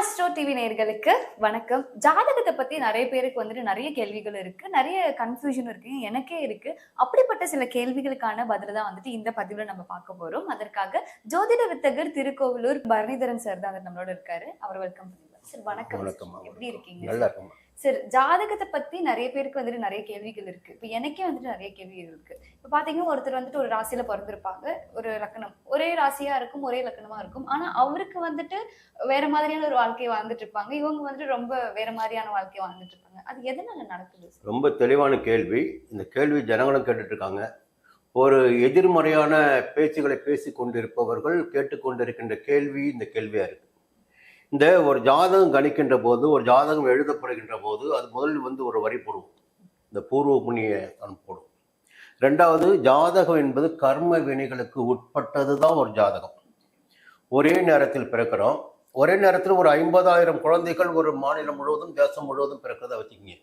Astro TV நேயர்களுக்கு வணக்கம். ஜாதகத்தை பத்தி நிறைய பேருக்கு வந்துட்டு நிறைய கேள்விகள் இருக்கு, நிறைய கன்ஃபியூஷன் இருக்கு, எனக்கே இருக்கு. அப்படிப்பட்ட சில கேள்விகளுக்கான பதில தான் வந்துட்டு இந்த பதிவுல நம்ம பார்க்க போறோம். அதற்காக ஜோதிட வித்தகர் திருக்கோவிலூர் பரணிதரன் சார் தான் நம்மளோட இருக்காரு. அவர் வெல்கம் பண்ணுங்க சார். வணக்கம். எப்படி இருக்கீங்க? நல்லா இருக்கும் சார். ஜாதகத்தை பத்தி நிறைய பேருக்கு வந்துட்டு நிறைய கேள்விகள் இருக்கு. இப்ப எனக்கே வந்துட்டு நிறைய கேள்விகள் இருக்கு. இப்ப பாத்தீங்கன்னா ஒருத்தர் வந்துட்டு ஒரு ராசியில பிறந்திருப்பாங்க, ஒரு லக்னம் ஒரே ராசியா இருக்கும், ஒரே லக்னமா இருக்கும். ஆனா அவருக்கு வந்துட்டு வேற மாதிரியான ஒரு வாழ்க்கையை வாழ்ந்துட்டு இருப்பாங்க, இவங்க வந்துட்டு ரொம்ப வேற மாதிரியான வாழ்க்கையை வாழ்ந்துட்டு இருப்பாங்க. அது எதனால நடக்குது? ரொம்ப தெளிவான கேள்வி. இந்த கேள்வி ஜனங்களும் கேட்டுட்டு இருக்காங்க. ஒரு எதிர்மறையான பேச்சுகளை பேசி கொண்டிருப்பவர்கள் கேட்டுக்கொண்டிருக்கின்ற கேள்வி இந்த கேள்வியா இருக்கு. இந்த ஒரு ஜாதகம் கணிக்கின்ற போது, ஒரு ஜாதகம் எழுதப்படுகின்ற போது அது முதலில் ஒரு வரி போடுவோம், இந்த பூர்வ புண்ணிய போடும். ரெண்டாவது, ஜாதகம் என்பது கர்ம வினைகளுக்கு உட்பட்டது தான் ஒரு ஜாதகம். ஒரே நேரத்தில் பிறக்கிறோம், ஒரே நேரத்தில் ஒரு 50,000 குழந்தைகள் ஒரு மாநிலம் முழுவதும் தேசம் முழுவதும் பிறக்கிறத வச்சுக்கிங்க.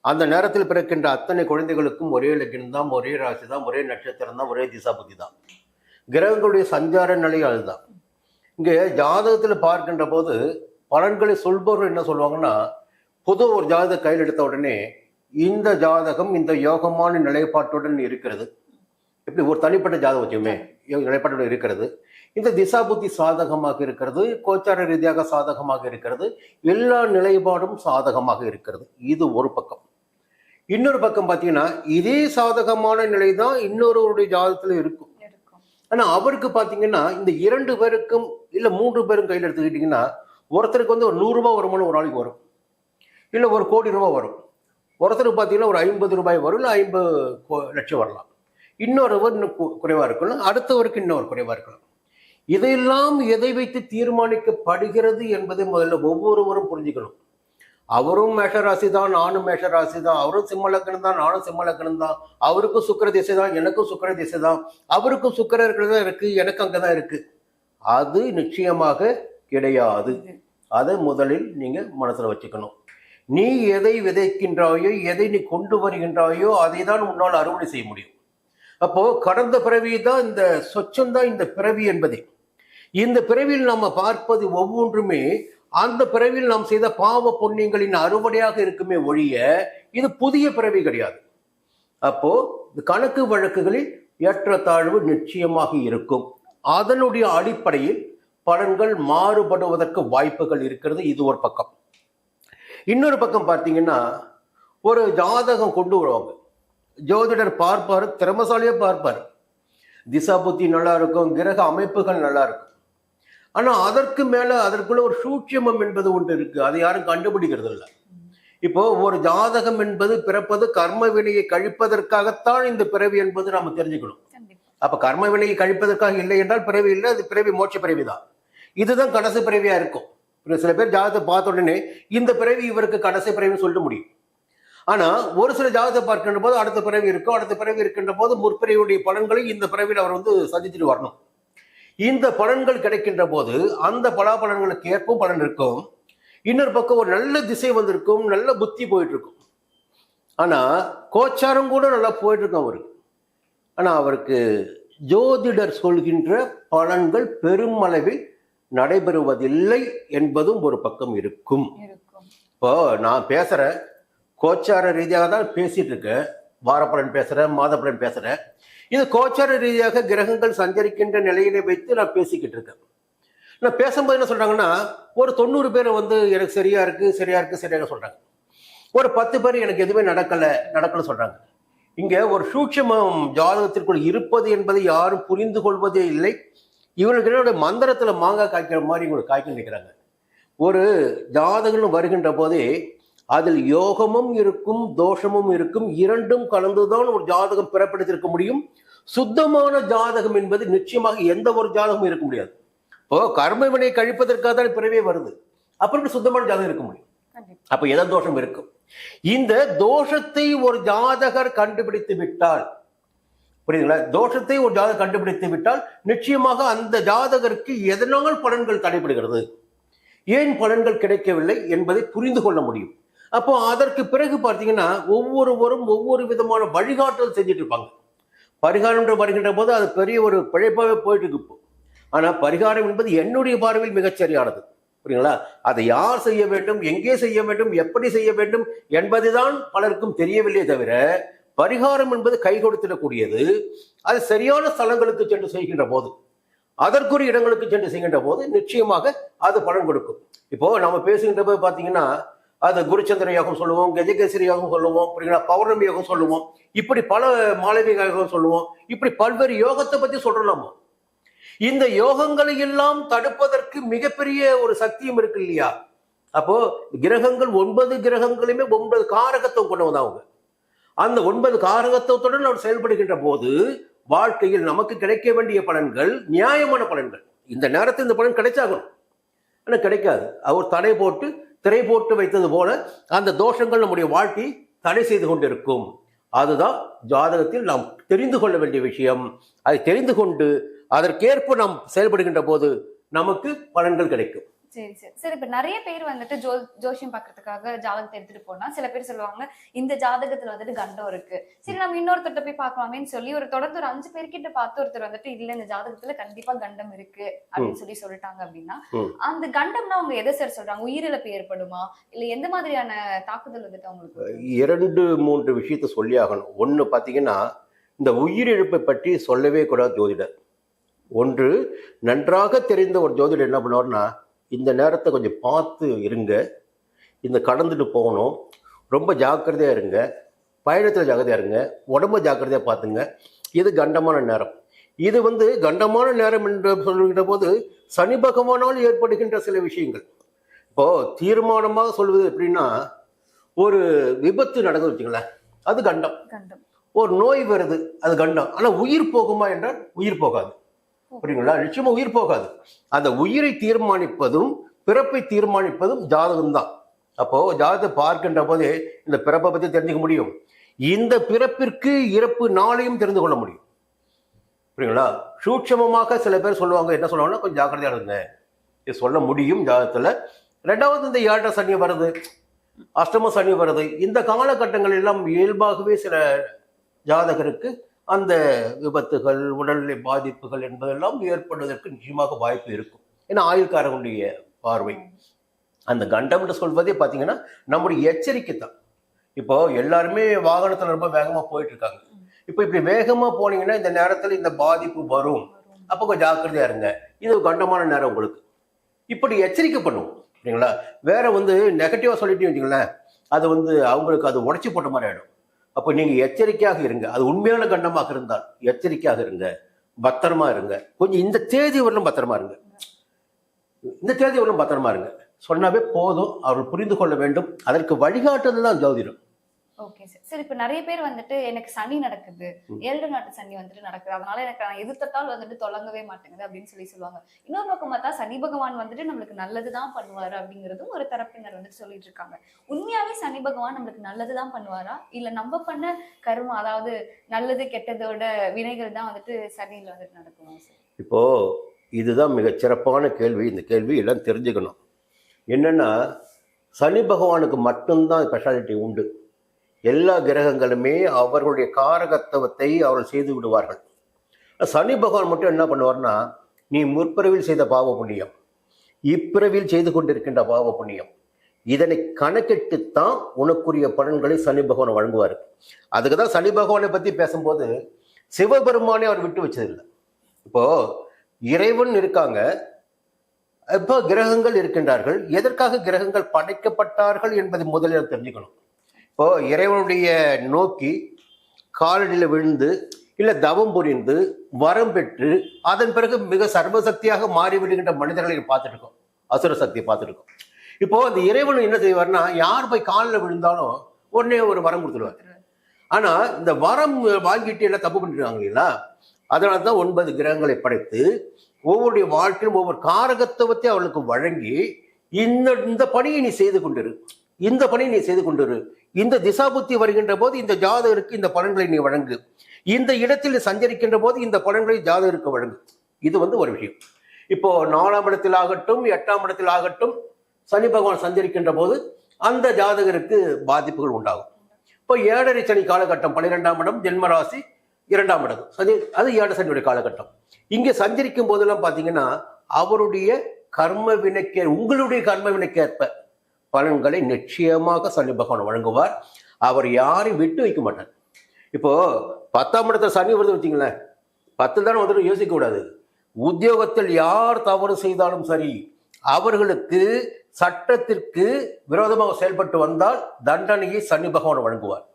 அந்த நேரத்தில் பிறக்கின்ற அத்தனை குழந்தைகளுக்கும் ஒரே லக்னம் தான், ஒரே ராசி தான், ஒரே நட்சத்திரம் தான், ஒரே திசா புத்தி தான். கிரகங்களுடைய சஞ்சார நிலை அதுதான். இங்கே ஜாதகத்தில் பார்க்கின்ற போது பலன்களை சொல்பவர்கள் என்ன சொல்லுவாங்கன்னா, பொது ஒரு ஜாதகம் கையில் எடுத்த உடனே இந்த ஜாதகம் இந்த யோகமான நிலைப்பாட்டுடன் இருக்கிறது. எப்படி ஒரு தனிப்பட்ட ஜாதகம் வச்சுமே நிலைப்பாட்டுடன் இருக்கிறது, இந்த திசா புத்தி சாதகமாக இருக்கிறது, கோச்சார ரீதியாக சாதகமாக இருக்கிறது, எல்லா நிலைப்பாடும் சாதகமாக இருக்கிறது. இது ஒரு பக்கம். இன்னொரு பக்கம் பார்த்தீங்கன்னா இதே சாதகமான நிலை தான் இன்னொருவருடைய ஜாதகத்தில் இருக்கும். ஆனால் அவருக்கு பார்த்தீங்கன்னா இந்த 2 பேருக்கும் இல்லை 3 பேரும் கையில் எடுத்துக்கிட்டிங்கன்னா, ஒருத்தருக்கு ஒரு 100 ரூபாய் வருமானம் ஒரு நாளைக்கு வரும், இல்லை 1 கோடி ரூபாய் வரும். ஒருத்தருக்கு பார்த்தீங்கன்னா ஒரு 50 ரூபாய் வரும், இல்லை 50 லட்சம் வரலாம். இன்னொருவர் இன்னும் குறைவாக இருக்கலாம், அடுத்தவருக்கு இன்னொரு குறைவாக இருக்கலாம். இதையெல்லாம் எதை வைத்து தீர்மானிக்கப்படுகிறது என்பதை முதல்ல ஒவ்வொருவரும் புரிஞ்சுக்கணும். அவரும் மேஷராசி தான், நானும் மேஷராசி தான், அவரும் சிம்ம லக்னம் தான், நானும் சிம்ம லக்னம் தான், அவருக்கும் சுக்கிர திசை தான், எனக்கும் சுக்கிர திசை தான், அவருக்கும் சுக்கிர தான் இருக்கு, எனக்கு அங்கதான் இருக்கு. அது நிச்சயமாக கிடையாது. அதை முதலில் நீங்க மனசுல வச்சுக்கணும். நீ எதை விதைக்கின்றாயோ, எதை நீ கொண்டு வருகின்றாயோ அதை தான் உன்னால் அறுவடை செய்ய முடியும். அப்போ கடந்த பிறவி தான் இந்த சொச்சம்தான் இந்த பிறவி என்பதே. இந்த பிறவியில் நாம பார்ப்பது ஒவ்வொன்றுமே அந்த பிறவியில் நாம் செய்த பாவ புண்ணியங்களின் அறுவடையாக இருக்குமே ஒழிய இது புதிய பிறவி கிடையாது. அப்போ கணக்கு வழக்குகளில் ஏற்றத்தாழ்வு நிச்சயமாக இருக்கும். அதனுடைய அடிப்படையில் பலன்கள் மாறுபடுவதற்கு வாய்ப்புகள் இருக்கிறது. இது ஒரு பக்கம். இன்னொரு பக்கம் பார்த்தீங்கன்னா, ஒரு ஜாதகம் கொண்டு வருவாங்க, ஜோதிடர் பார்ப்பாரு, திறமசாலியா பார்ப்பாரு, திசா புத்தி நல்லா இருக்கும், கிரக அமைப்புகள் நல்லா இருக்கும். ஆனால் அதற்கு மேலே அதற்குள்ள ஒரு சூட்சமம் என்பது ஒன்று இருக்கு, அதை யாரும் கண்டுபிடிக்கிறது இல்லை. இப்போ ஒரு ஜாதகம் என்பது பிறப்பது கர்ம வினையை கழிப்பதற்காகத்தான் இந்த பிறவி என்பது நாம தெரிஞ்சுக்கணும். அப்ப கர்ம வினையை கழிப்பதற்காக இல்லை என்றால் பிறவி இல்லை, அது பிறவி மோட்ச பிறவி தான். இதுதான் கடைசி பிறவியா இருக்கும். சில பேர் ஜாதகத்தை பார்த்த உடனே இந்த பிறவி இவருக்கு கடைசி பிறவின்னு சொல்ல முடியும். ஆனா ஒரு சில ஜாதகத்தை பார்க்கின்ற போது அடுத்த பிறவி இருக்கும், அடுத்த பிறவி இருக்கின்ற போது முற்பிறவியுடைய பலன்களை இந்த பிறவியில் அவர் சந்திச்சுட்டு வரணும். இந்த பலன்கள் கிடைக்கின்ற போது அந்த பலாபலன்களுக்கு ஏற்பும் பலன் இருக்கும். இன்னொரு பக்கம் ஒரு நல்ல திசை வந்திருக்கும், நல்ல புத்தி போயிட்டு இருக்கும். ஆனா கோச்சாரம் கூட நல்லா போயிட்டு இருக்கும் அவருக்கு. ஆனா அவருக்கு ஜோதிடர் சொல்கின்ற பலன்கள் பெருமளவில் நடைபெறுவதில்லை என்பதும் ஒரு பக்கம் இருக்கும். இப்போ நான் பேசுறேன், கோச்சார ரீதியாக தான் பேசிட்டு இருக்கேன், வாரப்பலன் பேசுறேன், மாத பலன் பேசுறேன். இது கோச்சார ரீதியாக கிரகங்கள் சஞ்சரிக்கின்ற நிலையினை வைத்து நான் பேசிக்கிட்டு இருக்கேன். நான் பேசும்போது என்ன சொல்றாங்கன்னா, ஒரு 90 பேர் எனக்கு சரியா இருக்கு சரியா இருக்கு சரியாக சொல்றாங்க. ஒரு 10 பேர் எனக்கு எதுவுமே நடக்கல சொல்றாங்க. இங்க ஒரு சூட்சமம் ஜாதகத்திற்குள் இருப்பது என்பதை யாரும் புரிந்து கொள்வதே இல்லை. இவங்களுக்கு மந்திரத்துல மாங்காய் காய்க்கிற மாதிரி இவங்களுக்கு காய்க்க நிற்கிறாங்க. ஒரு ஜாதகம் வருகின்ற போதே அதில் யோகமும் இருக்கும், தோஷமும் இருக்கும், இரண்டும் கலந்துதான் ஒரு ஜாதகம் பிறப்படுத்திருக்க முடியும். சுத்தமான ஜாதகம் என்பது நிச்சயமாக எந்த ஒரு ஜாதகமும் இருக்க முடியாது. இப்போ கர்ம வினை கழிப்பதற்காக தான் பிறவே வருது, அப்புறம் சுத்தமான ஜாதகம் இருக்க முடியும். அப்ப எந்த தோஷம் இருக்கும்? இந்த தோஷத்தை ஒரு ஜாதகர் கண்டுபிடித்து விட்டால், புரியுதுங்களா, தோஷத்தை ஒரு ஜாதகர் கண்டுபிடித்து விட்டால் நிச்சயமாக அந்த ஜாதகருக்கு எதனால் பலன்கள் தடைபடுகிறது, ஏன் பலன்கள் கிடைக்கவில்லை என்பதை புரிந்து கொள்ள முடியும். அப்போ அதற்கு பிறகு பார்த்தீங்கன்னா ஒவ்வொருவரும் ஒவ்வொரு விதமான வழிகாட்டல் செஞ்சுட்டு இருப்பாங்க. பரிகாரம் வருகின்ற போது அது பெரிய ஒரு பிழைப்பாகவே போயிட்டு இருக்கு. ஆனால் பரிகாரம் என்பது என்னுடைய பார்வையில் மிகச்சரியானது. புரியுங்களா? அதை யார் செய்ய வேண்டும், எங்கே செய்ய வேண்டும், எப்படி செய்ய வேண்டும் என்பதுதான் பலருக்கும் தெரியவில்லையே தவிர, பரிகாரம் என்பது கை கொடுத்திடக்கூடியது. அது சரியான ஸ்தலங்களுக்கு சென்று செய்கின்ற போது, அதற்குரிய இடங்களுக்கு சென்று செய்கின்ற போது நிச்சயமாக அது பலன் கொடுக்கும். இப்போ நம்ம பேசுகின்ற போது பார்த்தீங்கன்னா, அது குருச்சந்திர யோகம் சொல்லுவோம், கஜகேசரி யோகம் சொல்லுவோம், புரியுங்களா, பௌர்ணமி யோகம் சொல்லுவோம், இப்படி பல மாளவிக யோகம் சொல்லுவோம், இப்படி பல்வேறு யோகத்தை பத்தி சொல்றோம். இந்த யோகங்களை எல்லாம் தடுப்பதற்கு மிகப்பெரிய ஒரு சக்தியும் இருக்கு இல்லையா? அப்போ கிரகங்கள் 9 கிரகங்களுமே 9 காரகத்துவம் கொண்டவங்க. அவங்க அந்த 9 காரகத்துவத்துடன் அவர் செயல்படுகின்ற போது வாழ்க்கையில் நமக்கு கிடைக்க வேண்டிய பலன்கள் நியாயமான பலன்கள். இந்த நேரத்தில் இந்த பலன் கிடைச்சாகணும், ஆனால் கிடைக்காது. அவர் தடை போட்டு திரை போட்டு வைத்தது போல அந்த தோஷங்கள் நம்முடைய வாழ்க்கையை தடை செய்து கொண்டிருக்கும். அதுதான் ஜாதகத்தில் நாம் தெரிந்து கொள்ள வேண்டிய விஷயம். அதை தெரிந்து கொண்டு அதற்கேற்ப நாம் செயல்படுகின்ற போது நமக்கு பலன்கள் கிடைக்கும். சரி சரி சரி. இப்ப நிறைய பேர் வந்துட்டு ஜோசியம் பாக்குறதுக்காக ஜாதகத்தை எடுத்துட்டு போனா சில பேர் சொல்லுவாங்க இந்த ஜாதகத்துல வந்துட்டு கண்டம் இருக்கு, சரி நம்ம இன்னொருத்தட்ட போய் பார்க்கலாமேன்னு சொல்லி தொடர்ந்து ஒரு 5 பேர்கிட்ட பார்த்து ஒருத்தர் வந்துட்டு இல்ல இந்த ஜாதகத்துல கண்டிப்பா கண்டம் இருக்கு அப்படின்னு சொல்லிட்டாங்க அப்படின்னா, அந்த கண்டம்னா அவங்க எதை சார் சொல்றாங்க? உயிரிழப்பு ஏற்படுமா, இல்ல எந்த மாதிரியான தாக்குதல் வந்துட்டு அவங்களுக்கு? 2-3 விஷயத்த சொல்லி ஆகணும். ஒண்ணு பாத்தீங்கன்னா, இந்த உயிரிழப்பை பற்றி சொல்லவே கூடாது ஜோதிடர். ஒன்று, நன்றாக தெரிந்த ஒரு ஜோதிடர் என்ன பண்ணுவார்னா, இந்த நேரத்தை கொஞ்சம் பார்த்து இருங்க, இந்த கடந்துட்டு போகணும், ரொம்ப ஜாக்கிரதையா இருங்க, பயணத்தில் ஜாக்கிரதையா இருங்க, உடம்ப ஜாக்கிரதையா பார்த்துங்க, இது கண்டமான நேரம். இது கண்டமான நேரம் என்று சொல்லுகின்ற போது சனி பகவானால் ஏற்படுகின்ற சில விஷயங்கள். இப்போ தீர்மானமாக சொல்வது எப்படின்னா, ஒரு விபத்து நடந்து வச்சுங்களேன், அது கண்டம். ஒரு நோய் வருது, அது கண்டம். ஆனால் உயிர் போகுமா என்றால் உயிர் போகாது. புரியுங்களா? நிச்சயமா உயிர் போகாது. அந்த உயிரை தீர்மானிப்பதும் பிறப்பை தீர்மானிப்பதும் ஜாதகம் தான். அப்போ ஜாதகத்தை பார்க்கின்ற போதே இந்த பிறப்பை பத்தி தெரிஞ்சுக்க முடியும், இந்த பிறப்பிற்கு இறப்பு நாளையும் தெரிந்து கொள்ள முடியும். புரியுங்களா? சூட்சமமாக சில பேர் சொல்லுவாங்க, என்ன சொல்லுவாங்கன்னா, கொஞ்சம் ஜாக்கிரதையா இருங்க, இது சொல்ல முடியும் ஜாதகத்துல. ரெண்டாவது, இந்த 7 சனி வருது, அஷ்டம சனி வருது, இந்த காலகட்டங்கள் எல்லாம் இயல்பாகவே சில ஜாதகருக்கு அந்த விபத்துகள், உடல்நிலை பாதிப்புகள் என்பதெல்லாம் ஏற்படுவதற்கு நிச்சயமாக வாய்ப்பு இருக்கும். ஏன்னா ஆயுள்காரனுடைய பார்வை. அந்த கண்டம் என்று சொல்வதே பார்த்தீங்கன்னா நம்முடைய எச்சரிக்கை தான். இப்போ எல்லாருமே வாகனத்தில் ரொம்ப வேகமாக போயிட்டு இருக்காங்க. இப்போ இப்படி வேகமாக போனீங்கன்னா இந்த நேரத்தில் இந்த பாதிப்பு வரும், அப்போ கொஞ்சம் ஜாக்கிரதையா இருங்க, இது கண்டமான நேரம் உங்களுக்கு, இப்படி எச்சரிக்கை பண்ணுவோம். சரிங்களா? வேற நெகட்டிவா சொல்லிட்டு வச்சுங்களேன், அது அவங்களுக்கு அது உடைச்சி போட்ட மாதிரி ஆயிடும். அப்போ நீங்க எச்சரிக்கையாக இருங்க. அது உண்மையான கண்டமாக இருந்தால் எச்சரிக்கையாக இருங்க, பத்திரமா இருங்க, கொஞ்சம் இந்த தேதி வரலும் பத்திரமா இருங்க, இந்த தேதி வரலும் பத்திரமா இருங்க சொன்னாவே போதும். அவர்கள் புரிந்து கொள்ள வேண்டும். அதற்கு வழிகாட்டுதல் தான் ஜோதிடம். Okay sir. சரி, இப்ப நிறைய பேர் எனக்கு சனி நடக்குது, 7 நாட்டு சனி நடக்குது, அதனால எனக்கு நான் எது தொட்டால் தொடங்கவே மாட்டேங்குது அப்படின்னு சொல்லுவாங்க. இன்னொரு பக்கம் பார்த்தா சனி பகவான் நம்மளுக்கு நல்லதுதான் பண்ணுவாரு அப்படிங்கிறதும் ஒரு தரப்பினர் சொல்லிட்டு இருக்காங்க. உண்மையாவே சனி பகவான் நம்மளுக்கு நல்லதுதான் பண்ணுவாரா, இல்ல நம்ம பண்ண கர்மம், அதாவது நல்லது கெட்டதோட வினைகள் தான் சனியில நடக்குமா சார்? இப்போ இதுதான் மிகச் சிறப்பான கேள்வி. இந்த கேள்வி எல்லாம் தெரிஞ்சுக்கணும். என்னன்னா, சனி பகவானுக்கு மட்டும்தான் ஸ்பெஷாலிட்டி உண்டு. எல்லா கிரகங்களுமே அவர்களுடைய காரகத்துவத்தை அவர்கள் செய்து விடுவார்கள். சனி பகவான் மட்டும் என்ன பண்ணுவார்னா, நீ முற்பிறவில் செய்த பாவ புண்ணியம், இப்பிறவில் செய்து கொண்டிருக்கின்ற பாவ புண்ணியம், இதனை கணக்கிட்டுத்தான் உனக்குரிய பலன்களை சனி பகவான் வழங்குவார். அதுக்கு தான் சனி பகவானை பற்றி பேசும்போது சிவபெருமானே அவர் விட்டு வச்சதில்லை. இப்போ இறைவன் இருக்காங்க, இப்போ கிரகங்கள் இருக்கின்றார்கள். எதற்காக கிரகங்கள் படைக்கப்பட்டார்கள் என்பதை முதலில் தெரிஞ்சுக்கணும். இப்போ இறைவனுடைய நோக்கி காலடியில் விழுந்து இல்லை தவம் புரிந்து வரம் பெற்று அதன் பிறகு மிக சர்வசக்தியாக மாறிவிடுகின்ற மனிதர்களை பார்த்துட்டு இருக்கோம், அசுர சக்தியை பார்த்துட்டு இருக்கோம். இப்போ அந்த இறைவன் என்ன செய்வார்னா, யார் போய் காலில் விழுந்தாலும் உடனே ஒரு வரம் கொடுத்துருவார். ஆனா இந்த வரம் வாங்கிட்டு எல்லாம் தப்பு பண்ணிருக்காங்க இல்லைங்களா? அதனால தான் 9 கிரகங்களை படைத்து ஒவ்வொருடைய வாழ்க்கையும் ஒவ்வொரு காரகத்துவத்தை அவர்களுக்கு வழங்கி இந்த பணியை நீ செய்து கொண்டிரு, இந்த பணியை நீ செய்து கொண்டிரு, இந்த திசாபுத்தி வருகின்ற போது இந்த ஜாதகருக்கு இந்த பலன்களை நீ வழங்கு, இந்த இடத்தில் சஞ்சரிக்கின்ற போது இந்த பலன்களை ஜாதகருக்கு வழங்கு. இது ஒரு விஷயம். இப்போ 4ஆம் இடத்தில் ஆகட்டும் 8ஆம் இடத்தில் ஆகட்டும் சனி பகவான் சஞ்சரிக்கின்ற போது அந்த ஜாதகருக்கு பாதிப்புகள் உண்டாகும். இப்போ 7.5 சனி காலகட்டம், 12ஆம் இடம் ஜென்மராசி, 2ஆம் இடம் சனி, அது 7 சனியுடைய காலகட்டம். இங்கே சஞ்சரிக்கும் போதெல்லாம் பார்த்தீங்கன்னா அவருடைய கர்ம வினைக்கு உங்களுடைய கர்ம வினைக்கேற்ப பலன்களை நிச்சயமாக சனி பகவான் வழங்குவார். அவர் யாரையும் விட்டு வைக்க மாட்டார். இப்போ 10ஆம் இடத்துல சனி வருது வச்சுங்களேன், 10 தானே வந்துட்டு யோசிக்க கூடாது. உத்தியோகத்தில் யார் தவறு செய்தாலும் சரி, அவர்களுக்கு சட்டத்திற்கு விரோதமாக செயல்பட்டு வந்தால் தண்டனையை சனி பகவான் வழங்குவார்.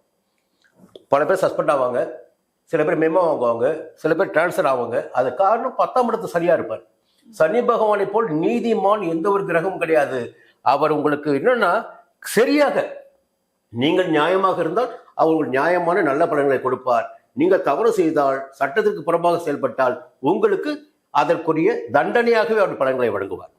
பல பேர் சஸ்பெண்ட் ஆவாங்க, சில பேர் மெமோ வாங்குவாங்க, சில பேர் டிரான்ஸ்ஃபர் ஆவாங்க. அது காரணம் 10ஆம் இடத்து சரியா இருப்பார். சனி பகவானை போல் நீதிமான் எந்த ஒரு கிரகமும் கிடையாது. அவர் உங்களுக்கு என்னன்னா சரியாக நீங்கள் நியாயமாக இருந்தால் அவர் நியாயமான நல்ல பலன்களை கொடுப்பார். நீங்கள் தவறு செய்தால், சட்டத்திற்கு புறம்பாக செயல்பட்டால் உங்களுக்கு அதற்குரிய தண்டனையாகவே அவர் பலன்களை வழங்குவார்.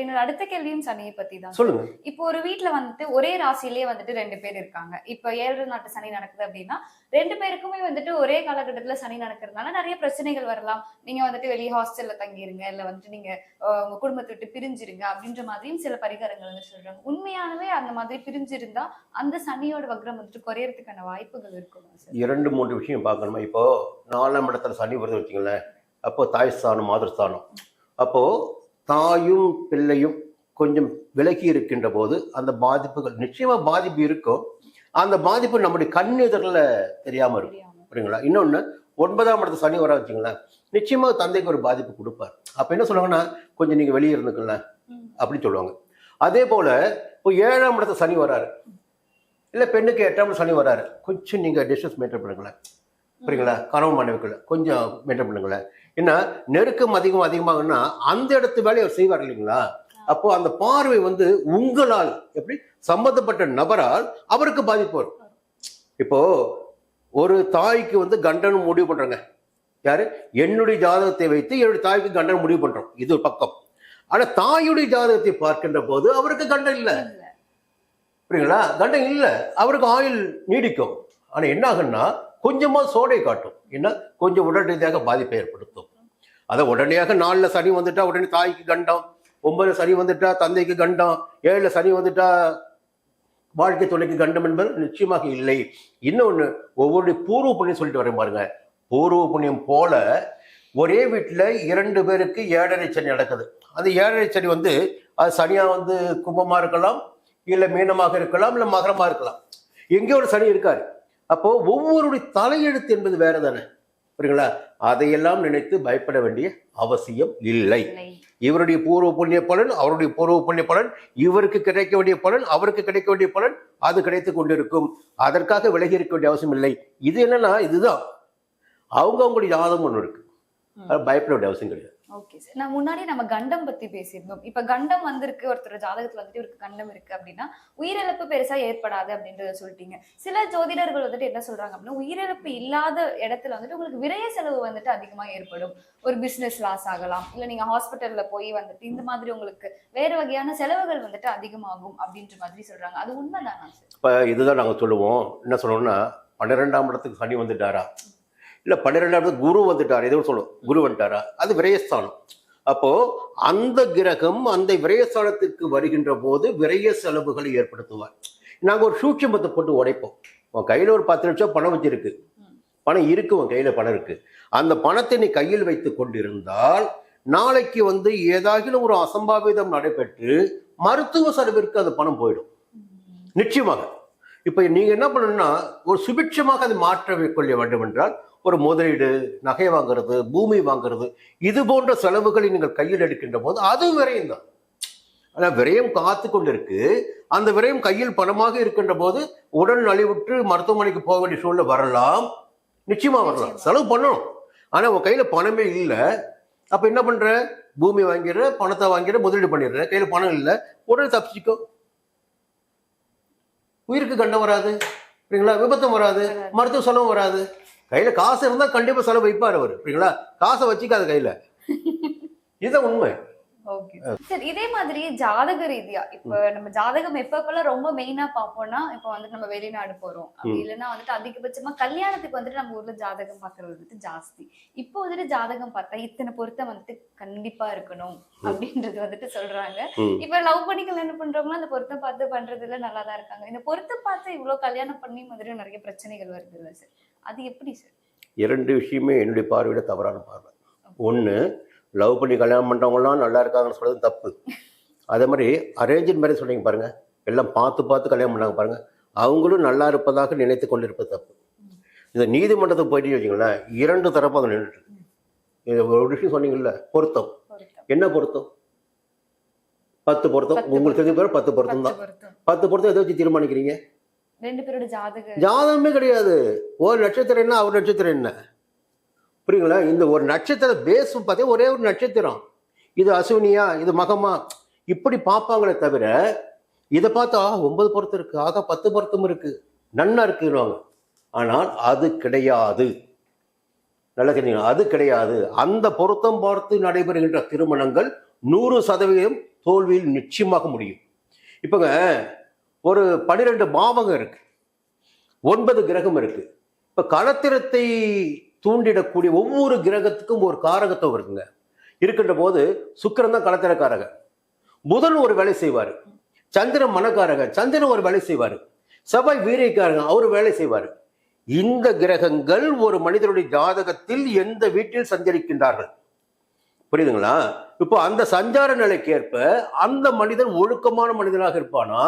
என்னோட அடுத்த கேள்வியும் சனியை பத்தி தான். சொல்லுங்க. இப்போ ஒரு வீட்டுல வந்துட்டு ஒரே ராசியிலேயே வந்துட்டு 2 பேர் இருக்காங்க. இப்ப 7 நாட்டு சனி நடக்குது அப்படின்னா 2 பேருக்குமே வந்துட்டு ஒரே காலகட்டத்துல சனி நடக்கிறதுனால நிறைய பிரச்சனைகள் வரலாம். நீங்க வந்துட்டு வெளியே ஹாஸ்டல்ல தங்கிருங்க, இல்ல வந்துட்டு நீங்க உங்க குடும்பத்தை விட்டு பிரிஞ்சிருங்க அப்படின்ற மாதிரியும் சில பரிகாரங்கள் வந்து சொல்றாங்க. உண்மையானவே அந்த மாதிரி பிரிஞ்சிருந்தா அந்த சனியோட வக்ரம் வந்துட்டு குறையறதுக்கான வாய்ப்புகள் இருக்கும்? 2-3 விஷயம் பார்க்கணுமா. இப்போ 4ஆம் இடத்துல சனி வருது வச்சுங்களேன், அப்போ தாய் ஸ்தானம், மாதஸ்தானம். அப்போ தாயும் பிள்ளையும் கொஞ்சம் விலகி இருக்கின்ற போது அந்த பாதிப்புகள் நிச்சயமா பாதிப்பு இருக்கும். அந்த பாதிப்பு நம்முடைய கண் எதிரில் தெரியாம இருக்கும். புரியுங்களா? இன்னொன்னு 9ஆம் இடத்துல சனி வர வச்சுங்களேன், நிச்சயமா தந்தைக்கு ஒரு பாதிப்பு கொடுப்பார். அப்ப என்ன சொல்லுவாங்கன்னா, கொஞ்சம் நீங்க வெளியே இருந்துக்கல அப்படின்னு சொல்லுவாங்க. அதே போல இப்போ 7ஆம் இடத்துல சனி வராரு, இல்ல பெண்ணுக்கு 8ஆம் சனி வராரு, கொஞ்சம் நீங்க டிஸ்டன்ஸ் மெயின்டைன் பண்ணுங்களேன். புரியுங்களா? கணவன் மனைவிக்குள்ள கொஞ்சம் மெயின்டைன் பண்ணுங்களேன். ஏன்னா நெருக்கம் அதிகமாகுன்னா அந்த இடத்து வேலையை அவர் செய்வார் இல்லைங்களா? அப்போ அந்த பார்வை வந்து உங்களால் எப்படி சம்பந்தப்பட்ட நபரால் அவருக்கு பாதிப்பு வரும். இப்போ ஒரு தாய்க்கு வந்து கண்டனம் முடிவு பண்றாங்க. யாரு? என்னுடைய ஜாதகத்தை வைத்து என்னுடைய தாய்க்கு கண்டனம் முடிவு பண்றோம், இது ஒரு பக்கம். ஆனா தாயுடைய ஜாதகத்தை பார்க்கின்ற போது அவருக்கு கண்டம் இல்லை. புரியுங்களா? கண்டம் இல்லை, அவருக்கு ஆயுள் நீடிக்கும். ஆனா என்ன ஆகுன்னா கொஞ்சமா சோடை காட்டும். என்ன கொஞ்சம் உடல் ரீதியாக பாதிப்பை ஏற்படுத்தும். அதை உடனடியாக 4ல் சனி வந்துட்டா உடனே தாய்க்கு கண்டம், 9ல் சனி வந்துட்டா தந்தைக்கு கண்டம், 7ல் சனி வந்துட்டா வாழ்க்கை துணைக்கு கண்டம் என்பது நிச்சயமாக இல்லை. இன்னொன்று, ஒவ்வொரு பூர்வ புண்ணியம் சொல்லிட்டு வரேன் பாருங்க. பூர்வ புண்ணியம் போல ஒரே வீட்டில் 2 பேருக்கு 7.5 சனி நடக்குது. அந்த 7.5 சனி வந்து அது சனியா வந்து கும்பமா இருக்கலாம், இல்லை மீனமாக இருக்கலாம், இல்லை மகரமா இருக்கலாம். எங்கேயோ ஒரு சனி இருக்காரு. அப்போ ஒவ்வொருடைய தலையெழுத்து என்பது வேற தானே. புரியுங்களா? அதையெல்லாம் நினைத்து பயப்பட வேண்டிய அவசியம் இல்லை. இவருடைய பூர்வ புண்ணிய பலன், அவருடைய பூர்வ புண்ணிய பலன், இவருக்கு கிடைக்க வேண்டிய பலன், அவருக்கு கிடைக்க வேண்டிய பலன், அது கிடைத்து கொண்டிருக்கும். அதற்காக விலகி இருக்க வேண்டிய அவசியம் இல்லை. இது என்னன்னா இதுதான் அவங்களுடைய ஜாதகம் ஒன்று இருக்கு, பயப்பட வேண்டிய அவசியம் கிடையாது. Okay sir. நான் முன்னாடி நம்ம கண்டம் பத்தி பேசியிருந்தோம். இப்ப கண்டம் வந்திருக்கு, ஒருத்தர் ஜாதகத்துல வந்துட்டு இவருக்கு கண்டம் இருக்கு அப்படின்னா உயிரிழப்பு பெருசா ஏற்படாது அப்படின்றத சொல்லிட்டீங்க. சில ஜோதிடர்கள் வந்துட்டு என்ன சொல்றாங்க அப்படின்னா, உயிரிழப்பு இல்லாத இடத்துல வந்துட்டு உங்களுக்கு விரய செலவு வந்துட்டு அதிகமா ஏற்படும். ஒரு பிசினஸ் லாஸ் ஆகலாம், இல்ல நீங்க ஹாஸ்பிட்டல்ல போய் வந்துட்டு இந்த மாதிரி உங்களுக்கு வேறு வகையான செலவுகள் வந்துட்டு அதிகமாகும் அப்படின்ற மாதிரி சொல்றாங்க. அது உண்மைதானா சார்? இப்ப இதுதான் நாங்க சொல்லுவோம். என்ன சொல்லுவோம்னா, 12ஆம் இடத்துக்கு சனி வந்துட்டாரா, இல்ல 12ஆம் இடத்துக்கு குரு வந்துட்டாரா, எதுவும் சொல்லுவோம், குரு வந்துட்டாரா, அது விரயஸ்தானம். அப்போ அந்த கிரகம் அந்த விரயஸ்தானத்திற்கு வருகின்ற போது விரய செலவுகளை ஏற்படுத்துவார். நாங்க ஒரு சூட்சமத்தை போட்டு உடைப்போம். உன் கையில ஒரு 10 லட்சம் பணம் வச்சிருக்கு, பணம் இருக்கு, உன் கையில பணம் இருக்கு, அந்த பணத்தை நீ கையில் வைத்து கொண்டிருந்தால் நாளைக்கு வந்து ஏதாகிலும் ஒரு அசம்பாவிதம் நடைபெற்று மருத்துவ செலவிற்கு அந்த பணம் போயிடும் நிச்சயமாக. இப்ப நீங்க என்ன பண்ணணும்னா, ஒரு சுபிட்சமாக அதை மாற்ற கொள்ள வேண்டும் என்றால் ஒரு முதலீடு, நகை வாங்குறது, பூமி வாங்குறது, இது போன்ற செலவுகளை நீங்கள் கையில் எடுக்கின்ற போது அது விரயம் தான். ஆனால் விரயம் காத்து கொண்டிருக்கு. அந்த விரயம் கையில் பணமாக இருக்கின்ற போது உடல் நலிவுற்று மருத்துவமனைக்கு போக வேண்டிய சூழ்நிலை வரலாம், நிச்சயமா வரலாம், செலவு பண்ணணும். ஆனா உன் கையில பணமே இல்லை, அப்ப என்ன பண்ற? பூமி வாங்கிடுற, பணத்தை வாங்கிடுற, முதலீடு பண்ணிடுற, கையில பணம் இல்லை, உடனே தப்பிச்சுக்கோ, உயிருக்கு கண்டம் வராது, சரிங்களா? விபத்தும் வராது, மருத்துவ செலவும் வராது. கையில காசு இருந்தா கண்டிப்பா செலவு வைப்பார் அவர், சரிங்களா? காசை வச்சுக்காது கையில, இதுதான் உண்மை. Okay sir. இதே மாதிரி ஜாதக ரீதியா இப்ப நம்ம ஜாதகம் எப்பப்பெல்லாம் ரொம்ப மெயினா பார்ப்போம்னா, இப்ப வந்துட்டு நம்ம வெளிநாடு போறோம், அப்படி இல்லைன்னா வந்துட்டு அதிகபட்சமா கல்யாணத்துக்கு வந்துட்டு நம்ம ஊர்ல ஜாதகம் பாக்குறது வந்துட்டு ஜாஸ்தி. இப்போ வந்துட்டு ஜாதகம் பார்த்தா இத்தனை பொருத்தம் வந்துட்டு கண்டிப்பா இருக்கணும் அப்படின்றது வந்துட்டு சொல்றாங்க. இப்ப லவ் பண்ணி கல்யாணம் பண்றவங்களும் அந்த பொருத்தம் பார்த்து பண்றதுல நல்லாதான் இருக்காங்க. இந்த பொருத்தம் பார்த்து இவ்வளவு கல்யாணம் பண்ணி வந்துட்டு நிறைய பிரச்சனைகள் வருது இல்லை சார்? அது எப்படி சார்? 2 விஷயமே என்னுடைய பார்வையில தவறான பார்வை. ஒண்ணு, லவ் பண்ணி கல்யாணம் பண்ணுறவங்களாம் நல்லா இருக்காங்கன்னு சொல்கிறது தப்பு. அதே மாதிரி அரேஞ்ச் மேரேஜ் சொன்னீங்க பாருங்கள், எல்லாம் பார்த்து பார்த்து கல்யாணம் பண்ணாங்க பாருங்கள், அவங்களும் நல்லா இருப்பதாக நினைத்து கொண்டு இருப்பது தப்பு. இந்த நீதிமன்றத்துக்கு போயிட்டு வச்சிங்களேன், 2 தரப்பு அங்கே நின்றுட்டு. இது ஒரு விஷயம் சொன்னீங்கல்ல, பொருத்தம். என்ன பொருத்தம்? 10 பொருத்தம். உங்களுக்கு தெரிஞ்ச பேர் 10 பொருத்தம் தான். 10 பொருத்தம் எதை வச்சு தீர்மானிக்கிறீங்க? 2 பேரோட ஜாதகமே கிடையாது. ஒரு நட்சத்திரம் என்ன, அவர் நட்சத்திரம் என்ன, புரியுங்களா? இந்த ஒரு நட்சத்திர பேஸ் பார்த்தீங்கன்னா ஒரே ஒரு நட்சத்திரம். இது அசுவினியா, இது மகமா, இப்படி பார்ப்பாங்களே தவிர இதை பார்த்தா 9 பொருத்தம் இருக்கு, ஆக 10 பொருத்தம் இருக்கு, நன்னா இருக்குவாங்க. ஆனால் அது கிடையாது. நல்லா தெரியுங்க, அது கிடையாது. அந்த பொருத்தம் பார்த்து நடைபெறுகின்ற திருமணங்கள் 100% தோல்வியில் நிச்சயமாக முடியும். இப்போங்க ஒரு 12 பாவகம் இருக்கு, 9 கிரகம் இருக்கு. இப்போ களத்திரத்தை தூண்டிடக்கூடிய ஒவ்வொரு கிரகத்துக்கும் ஒரு காரகத்துவம் இருக்குங்க. இருக்கின்ற போது சுக்கிரன் தான் களத்திரக்காரகர், புதன் ஒரு வேலை செய்வார், சந்திரன் மனக்காரகர், சந்திரன் ஒரு வேலை செய்வார், செவ்வாய் வீரியக்காரகன் அவர் வேலை செய்வார். இந்த கிரகங்கள் ஒரு மனிதனுடைய ஜாதகத்தில் எந்த வீட்டில் சஞ்சரிக்கின்றார்கள், புரியுதுங்களா? இப்போ அந்த சஞ்சார நிலைக்கேற்ப அந்த மனிதன் ஒழுக்கமான மனிதனாக இருப்பானா,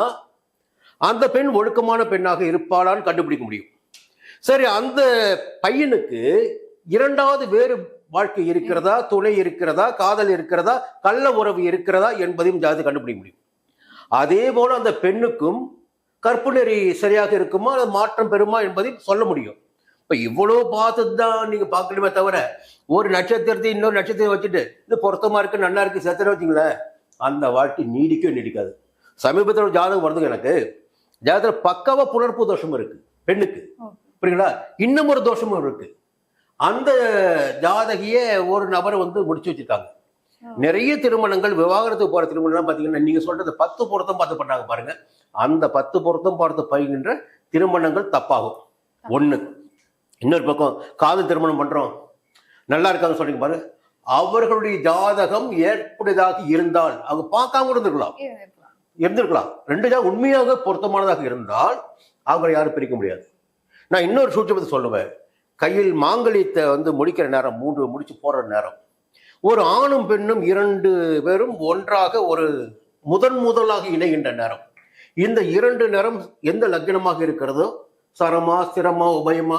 அந்த பெண் ஒழுக்கமான பெண்ணாக இருப்பாளான்னு கண்டுபிடிக்க முடியும். சரி, அந்த பையனுக்கு 2வது வேறு வாழ்க்கை இருக்கிறதா, துணை இருக்கிறதா, காதல் இருக்கிறதா, கள்ள உறவு இருக்கிறதா என்பதையும் ஜாதகம் கண்டுபிடிக்க முடியும். அதே போல அந்த பெண்ணுக்கும் கற்பு நெறி சரியாக இருக்குமா, அது மாற்றம் பெறுமா என்பதையும் சொல்ல முடியும். இப்போ இவ்வளோ பார்த்து தான் நீங்க பார்க்கணுமே தவிர ஒரு நட்சத்திரத்தை இன்னொரு நட்சத்திரம் வச்சுட்டு இது பொருத்தமா இருக்கு, நல்லா இருக்கு சேர்த்து வச்சிங்களேன், அந்த வாழ்க்கை நீடிக்கவே நீடிக்காது. சமீபத்தில் ஒரு ஜாதகம் வருதுங்க எனக்கு. ஜாதகத்தில் பக்காவா புணர்ப்பு தோஷம் இருக்கு பெண்ணுக்கு, புரியுங்களா? இன்னும் ஒரு தோஷமும் இருக்கு. அந்த ஜாதகிய ஒரு நபரை முடிச்சு வச்சிருக்காங்க. நிறைய திருமணங்கள், விவாகரத்துக்கு போற திருமணம் பாத்தீங்கன்னா நீங்க சொல்றது 10 பொருத்தம் பார்த்து பண்ணாங்க பாருங்க, அந்த 10 பொருத்தம் பார்த்து பயிர்கின்ற திருமணங்கள் தப்பாகும். ஒண்ணு. இன்னொரு பக்கம் காதல் திருமணம் பண்றோம், நல்லா இருக்காங்க சொல்றீங்க பாருங்க, அவர்களுடைய ஜாதகம் ஏற்புடையதாக இருந்தால் அவங்க பார்க்காம இருந்திருக்கலாம். 2 ஜாதகம் உண்மையாக பொருத்தமானதாக இருந்தால் அவங்களை யாரும் பிரிக்க முடியாது. நான் இன்னொரு சூட்சமத்தை சொல்லுவேன். கையில் மாங்கல்யத்தை முடிக்கிற நேரம், 3 முடிச்சு போடுற நேரம், ஒரு ஆணும் பெண்ணும் 2 பேரும் ஒன்றாக ஒரு முதலாக இணைகின்ற நேரம். இந்த 2 நேரம் எந்த லக்னமாக இருக்கிறதோ, சரமா ஸ்திரமா உபயமா,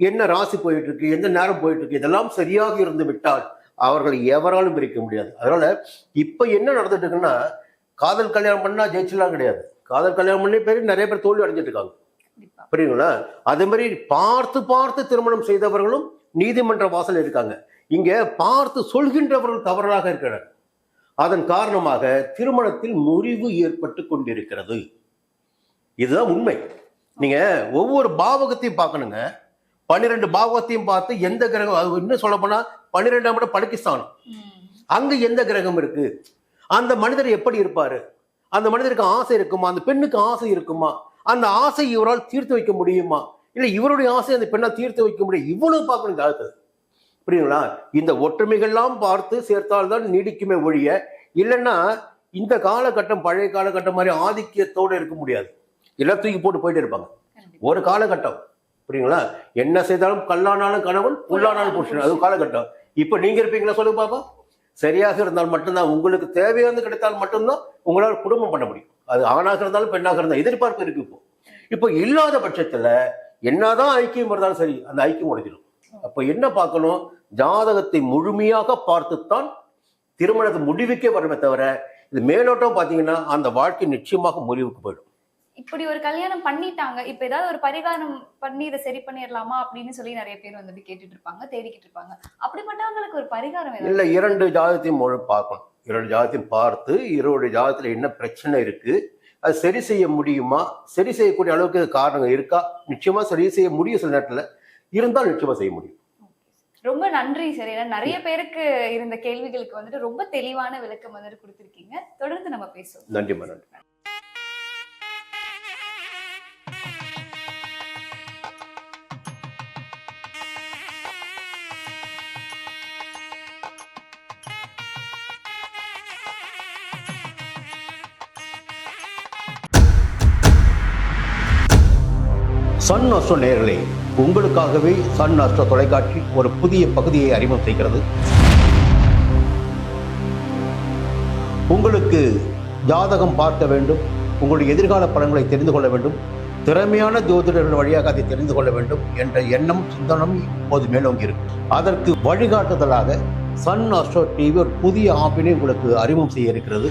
என்ன ராசி போயிட்டு இருக்கு, எந்த நேரம் போயிட்டு இருக்கு, இதெல்லாம் சரியாக இருந்து விட்டால் அவர்களை எவராலும் பிரிக்க முடியாது. அதனால இப்ப என்ன நடந்துட்டு இருக்குன்னா, காதல் கல்யாணம் பண்ணா ஜெயிச்சலாம் கிடையாது. காதல் கல்யாணம் பண்ணி பேர் நிறைய பேர் தோல்வி அடைஞ்சிட்டு இருக்காங்க, புரியுங்களா? அதே மாதிரி பார்த்து பார்த்து திருமணம் செய்தவர்களும் நீதிமன்ற வாசல் இருக்காங்க. இங்க பார்த்து சொல்கின்றவர்கள் தவறாக இருக்கிறார். அதன் காரணமாக திருமணத்தில் முறிவு ஏற்பட்டு கொண்டிருக்கிறது. இதுதான் உண்மை. நீங்க ஒவ்வொரு பாவகத்தையும் பார்க்கணுங்க. 12 பாவகத்தையும் பார்த்து எந்த கிரகம், அது இன்னும் சொல்ல போனா 12ஆம் இடம் பலகிஸ்தானம், அங்க எந்த கிரகம் இருக்கு, அந்த மனிதர் எப்படி இருப்பாரு, அந்த மனிதருக்கு ஆசை இருக்குமா, அந்த பெண்ணுக்கு ஆசை இருக்குமா, அந்த ஆசை இவரால் தீர்த்து வைக்க முடியுமா, இல்ல இவருடைய ஆசை அந்த பெண்ணால் தீர்த்து வைக்க முடியும், இவ்வளவு பார்க்கணும் ஜாதகத்தை, புரியுங்களா? இந்த ஒற்றுமைகள்லாம் பார்த்து சேர்த்தால்தான் நீடிக்குமே ஒழிய, இல்லைன்னா இந்த காலகட்டம் பழைய காலகட்டம் மாதிரி ஆதிக்கத்தோடு இருக்க முடியாது. எல்லாம் தூக்கி போட்டு போயிட்டே இருப்பாங்க. ஒரு காலகட்டம், புரியுங்களா? என்ன செய்தாலும் கல்லானாலும் கணவன், புல்லானாலும் புருஷன், அது காலகட்டம். இப்ப நீங்க இருப்பீங்களா சொல்லுங்க பாப்பா? சரியாக இருந்தால் மட்டும்தான், உங்களுக்கு தேவையானது கிடைத்தால் மட்டும்தான் உங்களால் குடும்பம் பண்ண முடியும். அது ஆணாக இருந்தாலும் பெண்ணாக இருந்தாலும் எதிர்பார்ப்பு இருக்கு. இப்போ இல்லாத பட்சத்துல என்னதான் ஐக்கியம் இருந்தாலும் சரி, அந்த ஐக்கியம் உடைஞ்சிடும். அப்ப என்ன பார்க்கணும்? ஜாதகத்தை முழுமையாக பார்த்துத்தான் திருமணத்தை முடிவுக்கே வரமே தவிர, இது மேலோட்டம் பாத்தீங்கன்னா அந்த வாழ்க்கை நிச்சயமாக முடிவுக்கு போயிடும். இப்படி ஒரு கல்யாணம் பண்ணிட்டாங்க, இப்ப ஏதாவது ஒரு பரிகாரம் பண்ணி இதை சரி பண்ணிடலாமா அப்படின்னு சொல்லி நிறைய பேர் கேட்டுட்டு இருப்பாங்க, தேடிக்கிட்டு இருப்பாங்க. அப்படிப்பட்டவங்களுக்கு ஒரு பரிகாரம் இல்ல, 2 ஜாதகத்தையும் பார்க்கணும். 2 ஜாதகத்தையும் பார்த்து 2 ஜாதகத்துல என்ன பிரச்சனை இருக்கு, அது சரி செய்ய முடியுமா, சரி செய்யக்கூடிய அளவுக்கு காரணம் இருக்கா, நிச்சயமா சரி செய்ய முடியும். சில நேரத்துல இருந்தால் நிச்சயமா செய்ய முடியும். ரொம்ப நன்றி சார். ஏன்னா நிறைய பேருக்கு இருந்த கேள்விகளுக்கு ரொம்ப தெளிவான விளக்கம் கொடுத்திருக்கீங்க. தொடர்ந்து நம்ம பேசுவோம். நன்றிமா, நன்றி. சன் அஸ்ட்ரோ நேயர்களே, உங்களுக்காகவே சன் அஸ்ட்ரோ தொலைக்காட்சி ஒரு புதிய பகுதியை அறிமுகம் செய்கிறது. உங்களுக்கு ஜாதகம் பார்க்க வேண்டும், உங்களுடைய எதிர்கால பலன்களை தெரிந்து கொள்ள வேண்டும், திறமையான ஜோதிடர்கள் வழியாக அதை தெரிந்து கொள்ள வேண்டும் என்ற எண்ணம் சிந்தனம் இப்போது மேலோங்கி இருக்கு. அதற்கு வழிகாட்டுதலாக சன் அஸ்ட்ரோ டிவி ஒரு புதிய ஆப்பினை உங்களுக்கு அறிமுகம் செய்ய இருக்கிறது.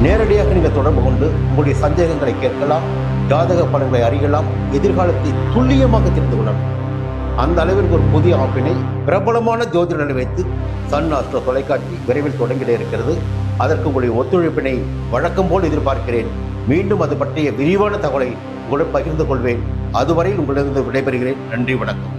நேரடியாக நீங்கள் தொடர்பு கொண்டு உங்களுடைய சந்தேகங்களை கேட்கலாம், ஜாதக பலன்களை அறியலாம், எதிர்காலத்தை துல்லியமாக தெரிந்து கொள்ளலாம். அந்த அளவிற்கு ஒரு புதிய ஆப்பினை பிரபலமான ஜோதிடர்களை வைத்து சன் அஸ்ட்ரோ தொலைக்காட்சி விரைவில் தொடங்கிட இருக்கிறது. அதற்கு உங்களுடைய ஒத்துழைப்பினை வழக்கம் போல் எதிர்பார்க்கிறேன். மீண்டும் அது பற்றிய விரிவான தகவலை உங்களுடன் பகிர்ந்து கொள்வேன். அதுவரை உங்களிடம் விடைபெறுகிறேன். நன்றி, வணக்கம்.